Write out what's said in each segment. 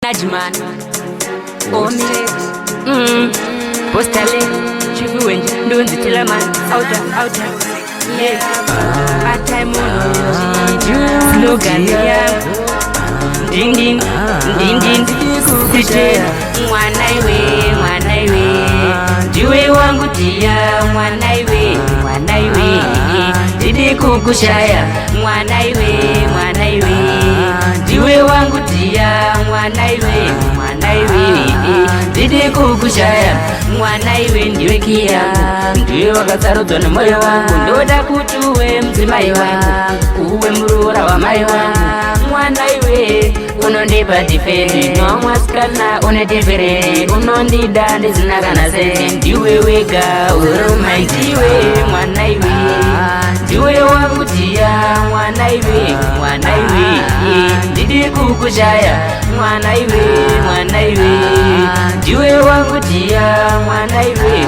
Najman Omile Postale Chifu wenje Ndunzi tilaman Outa Yeah Ataimono Slogan ya Ding ding Sije Mwanaiwe Jiwe wangu tia Mwanaiwe Didi kukushaya Mwanaiwe Jiwe wangu tia Mwanaiwe Didi kukushaya Mwanaiwe ndiwe kia Ndiwe wakasarudwa na moyo wangu Ndoda kutuwe mzimai wangu Uwe mrura wa mai wangu Mwanaiwe Unondipa difendi No mwaskana unedifere Unondida ndizinagana sezi Ndiwe wega uruma ndiwe Mwanaiwe Ndiwe wangu tia Mwanaiwe Didi kukushaya Mwanaiwe Ndiwe wangu tia Mwanaiwe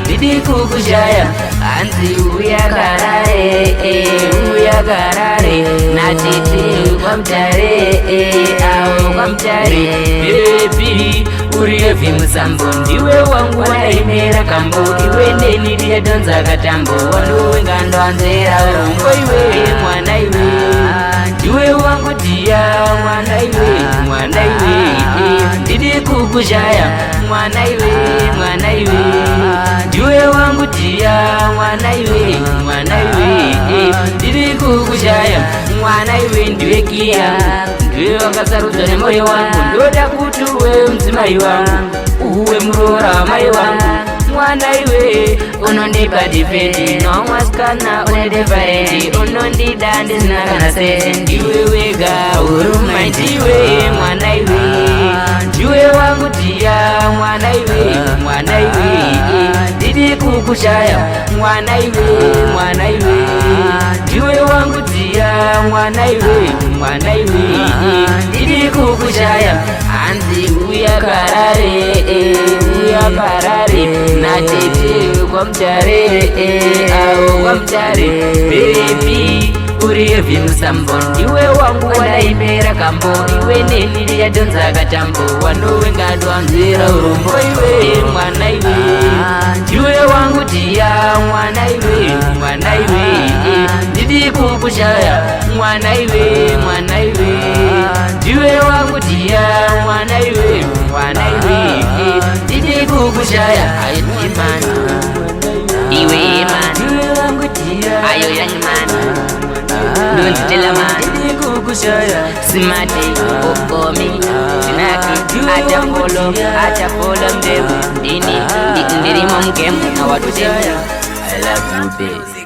Didi kukushaya Anzi uyakarare Natiti kwa mtare Kwa mtare Baby uriye vimusambo Ndiwe wangu wanaimera kambo Iwe neni liye donza katambo Wanuwe ngando anzera urungo iwe Mwanaiwe Ndiwe wangu tia Mwanaiwe Didi kukushaya Mwanaiwe Ndiwe wangu tia Mwanaiwe Didi kukushaya Mwanaiwe ndiwe kia Ndiwe wakasarudwa na moyo wangu Ndoda kutuwe mzimai wangu Uwe mrora wa mai wangu Mwanaiwe Unondipa difendi No mwaskana unedefarendi Unondida ndizinagana sezi Ndiwe wega uruma ndiwe Mwanaiwe Ndiwe wangu tia Mwanaiwe Didi kukushaya Mwanaiwe Ndiwe wangu tia Mwanaiwe Didi kukushaya Anzi uyakarare Natete kwa mtare kwa mtare Baby uriye vimusambo Ndiwe wangu wanaimera kambo Iwe neni liya donza katambo Wanuwe ngadwa mzira urumbo iwe Mwanaiwe Ndiwe wangu tia Mwanaiwe Didi kukushaya Mwanaiwe Ndiwe wangu tia Mwanaiwe Didi kukushaya Iwe man Ayo yang man Dunzi tila man Smati Okomi Sinaki Acha polo mdevu Dini Ndiri mongemu na watu temu I love you baby